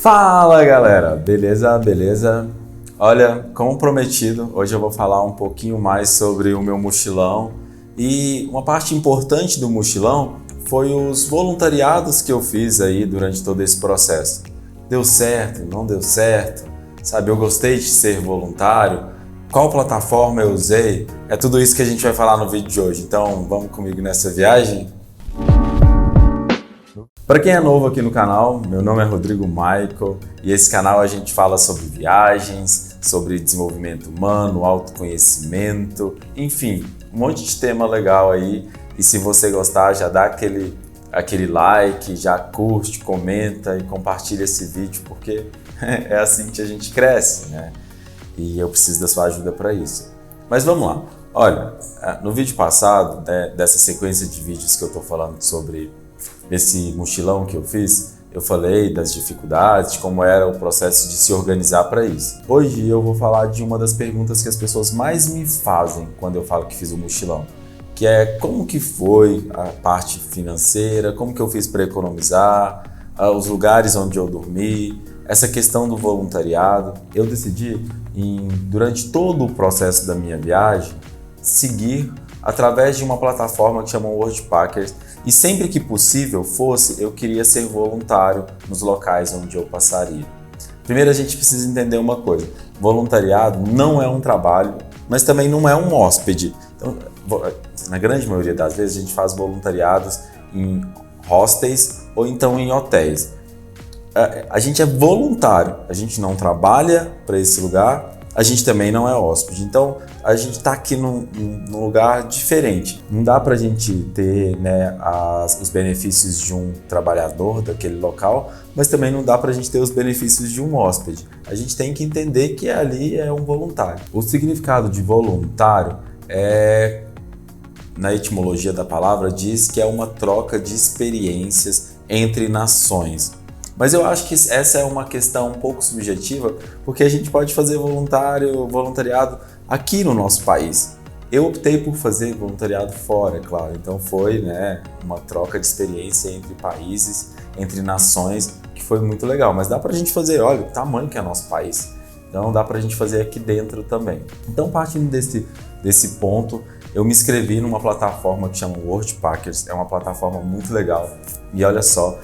Fala galera, beleza? Beleza? Olha, como prometido, hoje eu vou falar um pouquinho mais sobre o meu mochilão e uma parte importante do mochilão foi os voluntariados que eu fiz aí durante todo esse processo. Deu certo? Não deu certo? Sabe, eu gostei de ser voluntário? Qual plataforma eu usei? É tudo isso que a gente vai falar no vídeo de hoje, então vamos comigo nessa viagem? Para quem é novo aqui no canal, meu nome é Rodrigo Michael e esse canal a gente fala sobre viagens, sobre desenvolvimento humano, autoconhecimento, enfim, um monte de tema legal aí. E se você gostar, já dá aquele like, já curte, comenta e compartilha esse vídeo, porque é assim que a gente cresce, né? E eu preciso da sua ajuda para isso. Mas vamos lá. Olha, no vídeo passado, né, dessa sequência de vídeos que eu estou falando sobre esse mochilão que eu fiz, eu falei das dificuldades, de como era o processo de se organizar para isso. Hoje eu vou falar de uma das perguntas que as pessoas mais me fazem quando eu falo que fiz o mochilão, que é como que foi a parte financeira, como que eu fiz para economizar, os lugares onde eu dormi, essa questão do voluntariado. Eu decidi, durante todo o processo da minha viagem, seguir através de uma plataforma que chama Worldpackers, e sempre que possível fosse, eu queria ser voluntário nos locais onde eu passaria. Primeiro a gente precisa entender uma coisa: voluntariado não é um trabalho, mas também não é um hóspede. Então, na grande maioria das vezes a gente faz voluntariados em hostels ou então em hotéis. A gente é voluntário, a gente não trabalha para esse lugar, a gente também não é hóspede. Então a gente está aqui num lugar diferente. Não dá para a gente ter, né, os benefícios de um trabalhador daquele local, mas também não dá para a gente ter os benefícios de um hóspede. A gente tem que entender que ali é um voluntário. O significado de voluntário na etimologia da palavra, diz que é uma troca de experiências entre nações. Mas eu acho que essa é uma questão um pouco subjetiva, porque a gente pode fazer voluntariado aqui no nosso país. Eu optei por fazer voluntariado fora, é claro. Então foi, né, uma troca de experiência entre países, entre nações, que foi muito legal. Mas dá pra gente fazer, olha, o tamanho que é nosso país. Então dá pra gente fazer aqui dentro também. Então, partindo desse ponto, eu me inscrevi numa plataforma que chama Worldpackers. É uma plataforma muito legal. E olha só,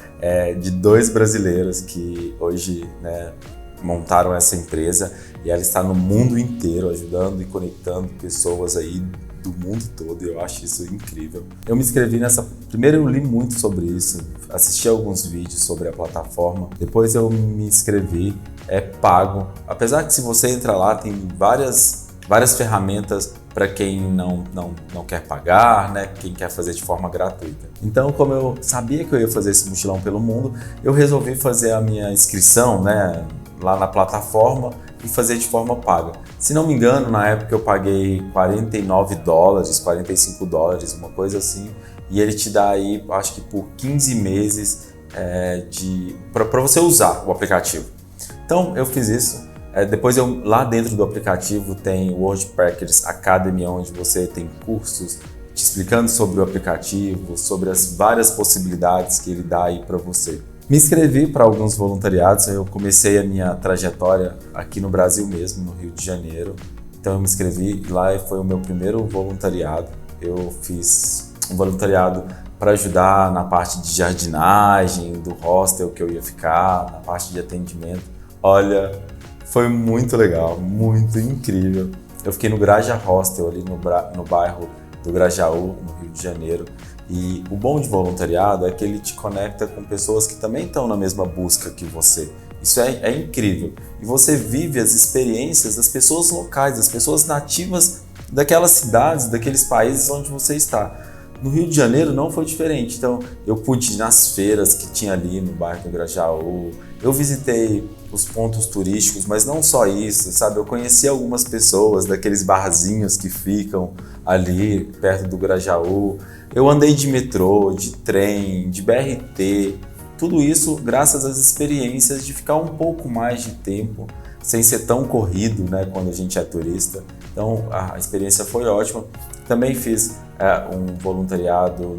de dois brasileiros que hoje, né, montaram essa empresa, e ela está no mundo inteiro ajudando e conectando pessoas aí do mundo todo, e eu acho isso incrível. Eu me inscrevi nessa... Primeiro eu li muito sobre isso, assisti alguns vídeos sobre a plataforma, depois eu me inscrevi, é pago. Apesar que se você entrar lá tem várias ferramentas para quem não quer pagar, né? Quem quer fazer de forma gratuita. Então, como eu sabia que eu ia fazer esse mochilão pelo mundo, eu resolvi fazer a minha inscrição, né, lá na plataforma e fazer de forma paga. Se não me engano, na época eu paguei $49, $45, uma coisa assim, e ele te dá aí, acho que por 15 meses para você usar o aplicativo. Então, eu fiz isso. Depois, lá dentro do aplicativo tem o Worldpackers Academy, onde você tem cursos te explicando sobre o aplicativo, sobre as várias possibilidades que ele dá aí para você. Me inscrevi para alguns voluntariados, eu comecei a minha trajetória aqui no Brasil mesmo, no Rio de Janeiro. Então eu me inscrevi e lá foi o meu primeiro voluntariado. Eu fiz um voluntariado para ajudar na parte de jardinagem, do hostel que eu ia ficar, na parte de atendimento. Olha, foi muito legal, muito incrível. Eu fiquei no Graja Hostel, ali no bairro do Grajaú, no Rio de Janeiro. E o bom de voluntariado é que ele te conecta com pessoas que também estão na mesma busca que você. Isso é incrível. E você vive as experiências das pessoas locais, das pessoas nativas daquelas cidades, daqueles países onde você está. No Rio de Janeiro não foi diferente. Então eu pude ir nas feiras que tinha ali no bairro do Grajaú. Eu visitei os pontos turísticos, mas não só isso, sabe? Eu conheci algumas pessoas daqueles barzinhos que ficam ali perto do Grajaú. Eu andei de metrô, de trem, de BRT, tudo isso graças às experiências de ficar um pouco mais de tempo, sem ser tão corrido, né, quando a gente é turista. Então a experiência foi ótima. Também fiz um voluntariado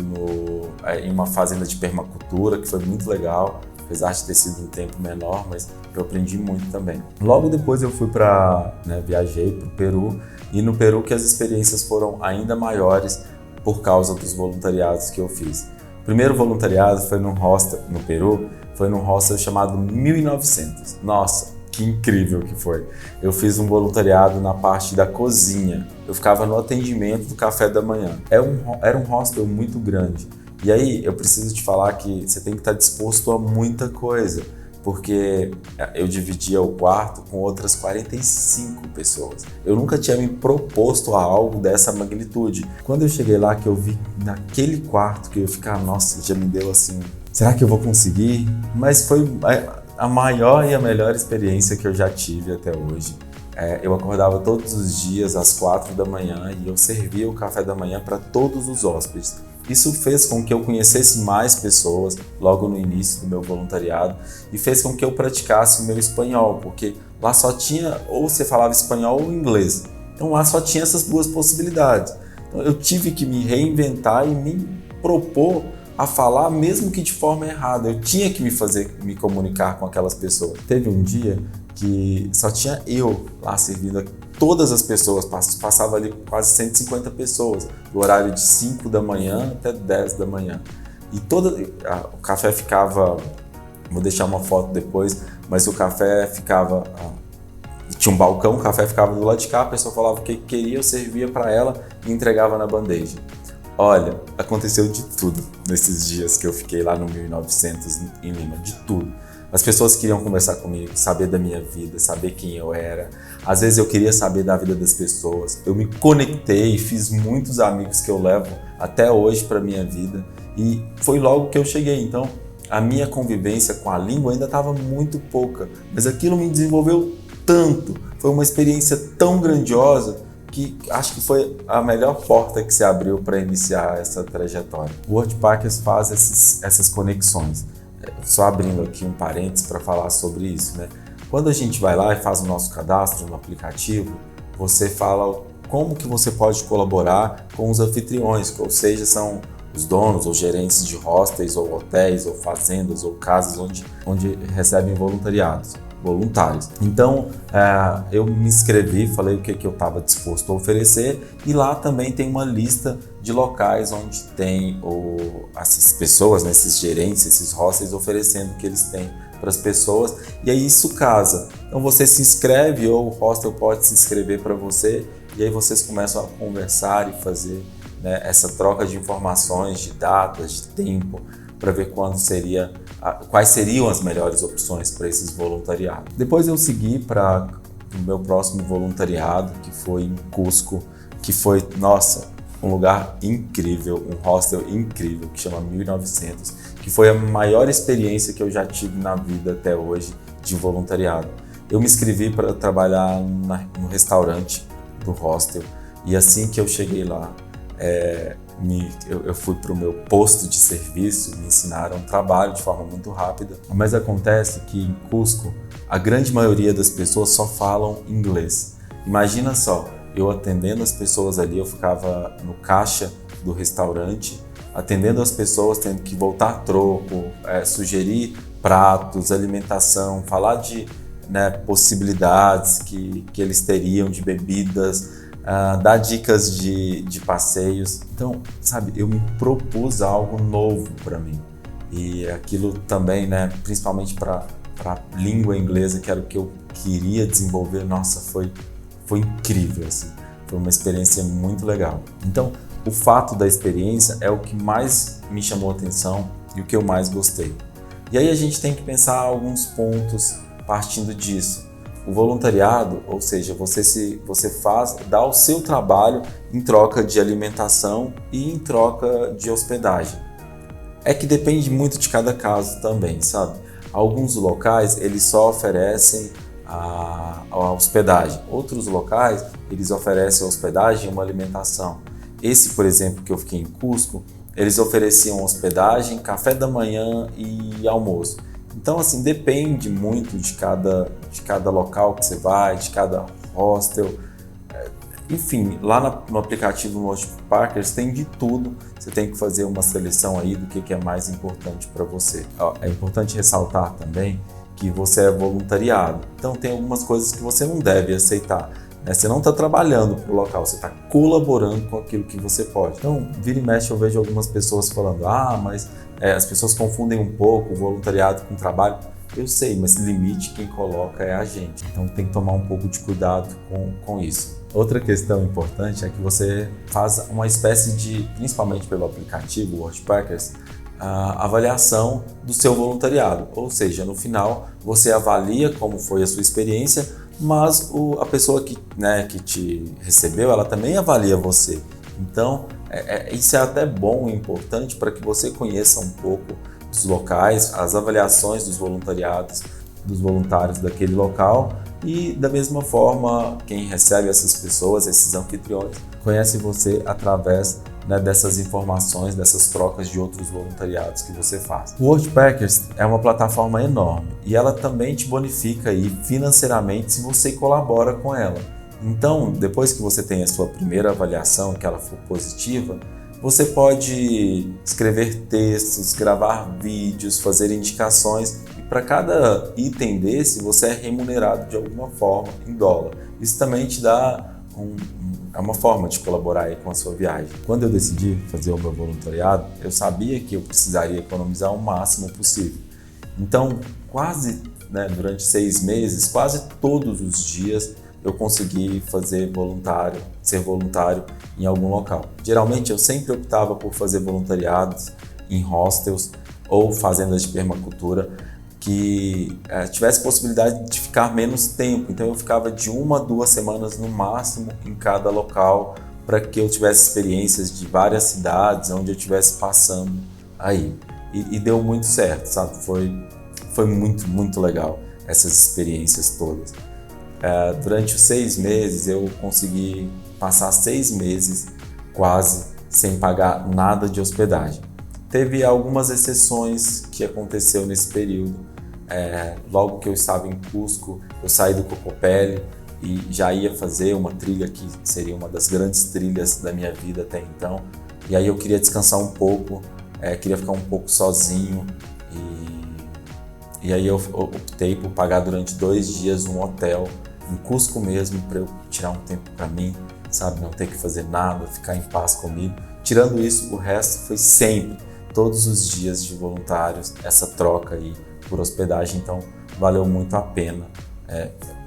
em uma fazenda de permacultura, que foi muito legal. apesar de ter sido um tempo menor, mas eu aprendi muito também. Logo depois eu fui viajei para o Peru, e no Peru que as experiências foram ainda maiores por causa dos voluntariados que eu fiz. O primeiro voluntariado foi num hostel no Peru, foi num hostel chamado 1900. Nossa, que incrível que foi! Eu fiz um voluntariado na parte da cozinha. Eu ficava no atendimento do café da manhã. Era um hostel muito grande. E aí eu preciso te falar que você tem que estar disposto a muita coisa, porque eu dividia o quarto com outras 45 pessoas. Eu nunca tinha me proposto a algo dessa magnitude. Quando eu cheguei lá, que eu vi naquele quarto, que eu ia ficar, nossa, já me deu assim, será que eu vou conseguir? Mas foi a maior e a melhor experiência que eu já tive até hoje. Eu acordava todos os dias às 4 da manhã e eu servia o café da manhã para todos os hóspedes. Isso fez com que eu conhecesse mais pessoas logo no início do meu voluntariado e fez com que eu praticasse o meu espanhol, porque lá só tinha, ou você falava espanhol ou inglês. Então lá só tinha essas duas possibilidades. Então eu tive que me reinventar e me propor a falar, mesmo que de forma errada. Eu tinha que me comunicar com aquelas pessoas. Teve um dia que só tinha eu lá servindo todas as pessoas, passava ali quase 150 pessoas, do horário de 5 da manhã até 10 da manhã. E o café ficava, vou deixar uma foto depois, mas o café ficava, tinha um balcão, o café ficava do lado de cá, a pessoa falava o que queria, eu servia para ela e entregava na bandeja. Olha, aconteceu de tudo nesses dias que eu fiquei lá no 1900 em Lima, de tudo. As pessoas queriam conversar comigo, saber da minha vida, saber quem eu era. Às vezes eu queria saber da vida das pessoas. Eu me conectei e fiz muitos amigos que eu levo até hoje para a minha vida. E foi logo que eu cheguei. Então, a minha convivência com a língua ainda estava muito pouca. Mas aquilo me desenvolveu tanto. Foi uma experiência tão grandiosa que acho que foi a melhor porta que se abriu para iniciar essa trajetória. O Worldpackers faz essas conexões. Só abrindo aqui um parênteses para falar sobre isso, né? Quando a gente vai lá e faz o nosso cadastro no aplicativo, você fala como que você pode colaborar com os anfitriões, ou seja, são os donos ou gerentes de hostels, ou hotéis, ou fazendas, ou casas onde recebem voluntários. Então, eu me inscrevi, falei o que eu estava disposto a oferecer, e lá também tem uma lista de locais onde tem essas pessoas, né, esses gerentes, esses hostels oferecendo o que eles têm para as pessoas, e aí isso casa. Então você se inscreve ou o hostel pode se inscrever para você, e aí vocês começam a conversar e fazer, né, essa troca de informações, de datas, de tempo, para ver quais seriam as melhores opções para esses voluntariados. Depois eu segui para o meu próximo voluntariado, que foi em Cusco, que foi, nossa, um lugar incrível, um hostel incrível, que chama 1900, que foi a maior experiência que eu já tive na vida até hoje de voluntariado. Eu me inscrevi para trabalhar no restaurante do hostel, e assim que eu cheguei lá, eu fui para o meu posto de serviço, me ensinaram trabalho de forma muito rápida, mas acontece que em Cusco a grande maioria das pessoas só falam inglês. Imagina só, eu atendendo as pessoas ali, eu ficava no caixa do restaurante, atendendo as pessoas, tendo que voltar troco, sugerir pratos, alimentação, falar de, né, possibilidades que eles teriam de bebidas, dar dicas de passeios. Então, sabe, eu me propus algo novo para mim. E aquilo também, né, principalmente para a língua inglesa, que era o que eu queria desenvolver, nossa, foi incrível, assim. Foi uma experiência muito legal. Então, o fato da experiência é o que mais me chamou a atenção e o que eu mais gostei. E aí a gente tem que pensar alguns pontos partindo disso. O voluntariado, ou seja, você dá o seu trabalho em troca de alimentação e em troca de hospedagem. É que depende muito de cada caso também, sabe? Alguns locais, eles só oferecem a hospedagem. Outros locais, eles oferecem a hospedagem e uma alimentação. Esse, por exemplo, que eu fiquei em Cusco, eles ofereciam hospedagem, café da manhã e almoço. Então, assim, depende muito de cada local que você vai, de cada hostel. Enfim, lá no aplicativo Worldpackers tem de tudo. você tem que fazer uma seleção aí do que é mais importante para você. É importante ressaltar também que você é voluntariado, então tem algumas coisas que você não deve aceitar. Você não está trabalhando para o local, você está colaborando com aquilo que você pode. Então, vira e mexe, eu vejo algumas pessoas falando, mas as pessoas confundem um pouco o voluntariado com o trabalho. Eu sei, mas limite quem coloca é a gente. Então, tem que tomar um pouco de cuidado com isso. Outra questão importante é que você faz uma espécie de, principalmente pelo aplicativo Workpackers, a avaliação do seu voluntariado. Ou seja, no final, você avalia como foi a sua experiência, mas a pessoa que te recebeu, ela também avalia você. Então, isso é até bom e importante para que você conheça um pouco dos locais, as avaliações dos voluntários daquele local, e da mesma forma, quem recebe essas pessoas, esses anfitriões, conhece você através dessas informações, dessas trocas de outros voluntariados que você faz. O Workpackers é uma plataforma enorme e ela também te bonifica aí financeiramente se você colabora com ela. Então, depois que você tem a sua primeira avaliação, que ela for positiva, você pode escrever textos, gravar vídeos, fazer indicações, e para cada item desse você é remunerado de alguma forma em dólar. Isso também te dá é uma forma de colaborar aí com a sua viagem. Quando eu decidi fazer o meu voluntariado, eu sabia que eu precisaria economizar o máximo possível. Então, durante 6 meses, quase todos os dias, eu consegui ser voluntário em algum local. Geralmente, eu sempre optava por fazer voluntariados em hostels ou fazendas de permacultura, que tivesse possibilidade de ficar menos tempo. Então eu ficava de 1 a 2 semanas no máximo em cada local, para que eu tivesse experiências de várias cidades onde eu estivesse passando aí. E deu muito certo, sabe? Foi muito, muito legal essas experiências todas. Durante os 6 meses eu consegui passar 6 meses quase sem pagar nada de hospedagem. Teve algumas exceções que aconteceu nesse período. Logo que eu estava em Cusco, eu saí do Cocopelli e já ia fazer uma trilha que seria uma das grandes trilhas da minha vida até então. E aí eu queria descansar um pouco, queria ficar um pouco sozinho e aí eu optei por pagar durante 2 dias um hotel em Cusco mesmo, para eu tirar um tempo para mim, sabe, não ter que fazer nada, ficar em paz comigo. Tirando isso, o resto foi sempre, todos os dias de voluntários, essa troca aí por hospedagem, então valeu muito a pena.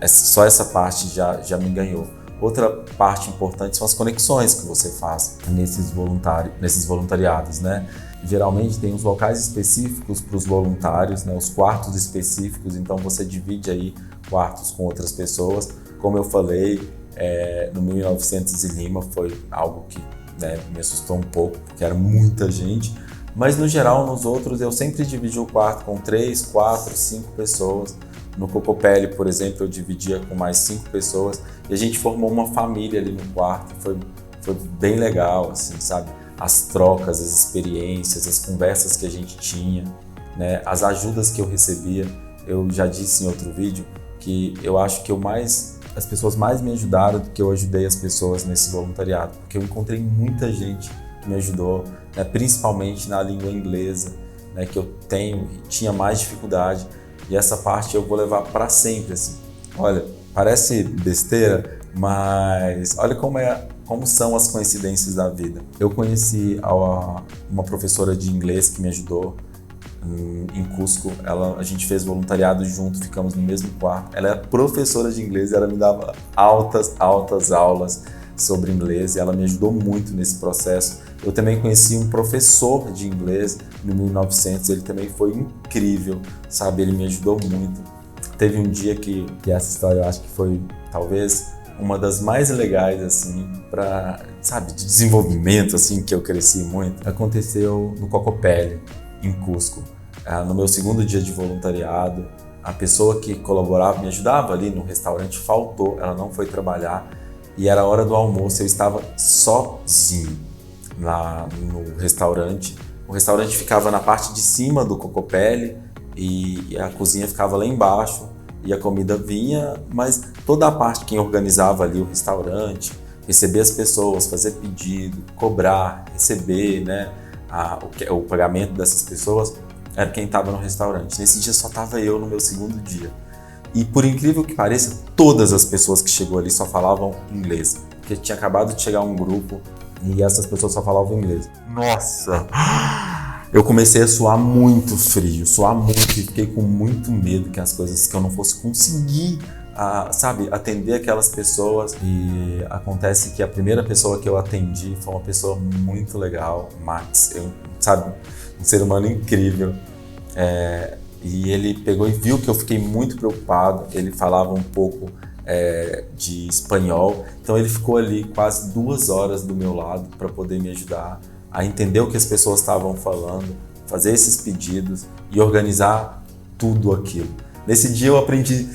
Só essa parte já me ganhou. Outra parte importante são as conexões que você faz nesses voluntariados, né? Geralmente tem os locais específicos para os voluntários, né? Os quartos específicos, então você divide aí quartos com outras pessoas. Como eu falei, no 1900 e Lima foi algo que me assustou um pouco, porque era muita gente. Mas no geral, nos outros, eu sempre dividi o quarto com 3, 4, 5 pessoas. No Cocopelli, por exemplo, eu dividia com mais 5 pessoas e a gente formou uma família ali no quarto. Foi bem legal, assim, sabe? As trocas, as experiências, as conversas que a gente tinha, né? As ajudas que eu recebia. Eu já disse em outro vídeo que eu acho que as pessoas mais me ajudaram do que eu ajudei as pessoas nesse voluntariado, porque eu encontrei muita gente que me ajudou, né? Principalmente na língua inglesa, né? Que eu tinha mais dificuldade. E essa parte eu vou levar para sempre, assim. Olha, parece besteira, mas olha como são as coincidências da vida. Eu conheci uma professora de inglês que me ajudou em Cusco. A gente fez voluntariado junto, ficamos no mesmo quarto. Ela é professora de inglês e ela me dava altas aulas sobre inglês e ela me ajudou muito nesse processo. Eu também conheci um professor de inglês no 1900, ele também foi incrível, sabe? Ele me ajudou muito. Teve um dia que essa história eu acho que foi talvez uma das mais legais, assim, de desenvolvimento, assim, que eu cresci muito. Aconteceu no Cocopelli, em Cusco. No meu 2º dia de voluntariado, a pessoa que colaborava, me ajudava ali no restaurante, faltou, ela não foi trabalhar e era hora do almoço, eu estava sozinho lá no restaurante. O restaurante ficava na parte de cima do Cocopelli e a cozinha ficava lá embaixo e a comida vinha, mas toda a parte, quem organizava ali o restaurante, receber as pessoas, fazer pedido, cobrar, receber, né, o pagamento dessas pessoas, era quem estava no restaurante. Nesse dia só estava eu no meu segundo dia. E por incrível que pareça, todas as pessoas que chegou ali só falavam inglês. Porque tinha acabado de chegar um grupo e essas pessoas só falavam inglês. Nossa! Eu comecei a suar muito frio, suar muito, e fiquei com muito medo que eu não fosse conseguir, atender aquelas pessoas. E acontece que a primeira pessoa que eu atendi foi uma pessoa muito legal, Max, um ser humano incrível. E ele pegou e viu que eu fiquei muito preocupado. Ele falava um pouco de espanhol, então ele ficou ali quase 2 horas do meu lado para poder me ajudar a entender o que as pessoas estavam falando, fazer esses pedidos e organizar tudo aquilo. Nesse dia eu aprendi,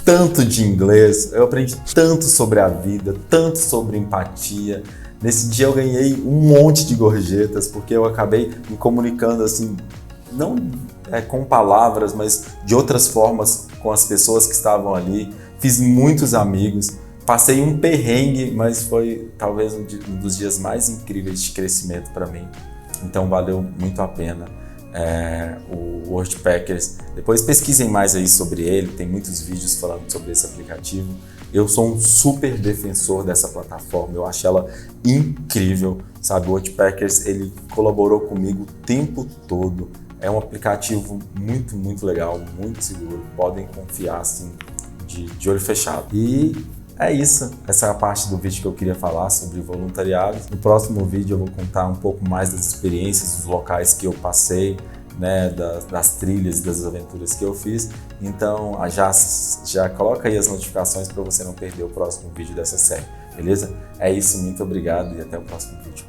tanto de inglês, eu aprendi tanto sobre a vida, tanto sobre empatia. Nesse dia eu ganhei um monte de gorjetas, porque eu acabei me comunicando assim, não com palavras, mas de outras formas com as pessoas que estavam ali. Fiz muitos amigos, passei um perrengue, mas foi talvez um dos dias mais incríveis de crescimento para mim. Então valeu muito a pena o Worldpackers. Depois pesquisem mais aí sobre ele, tem muitos vídeos falando sobre esse aplicativo. Eu sou um super defensor dessa plataforma, eu acho ela incrível, O Worldpackers, ele colaborou comigo o tempo todo. É um aplicativo muito, muito legal, muito seguro, podem confiar assim, de olho fechado. E é isso, essa é a parte do vídeo que eu queria falar sobre voluntariado. No próximo vídeo eu vou contar um pouco mais das experiências, dos locais que eu passei, né, das trilhas, das aventuras que eu fiz. Então já coloca aí as notificações para você não perder o próximo vídeo dessa série, beleza? É isso, muito obrigado e até o próximo vídeo.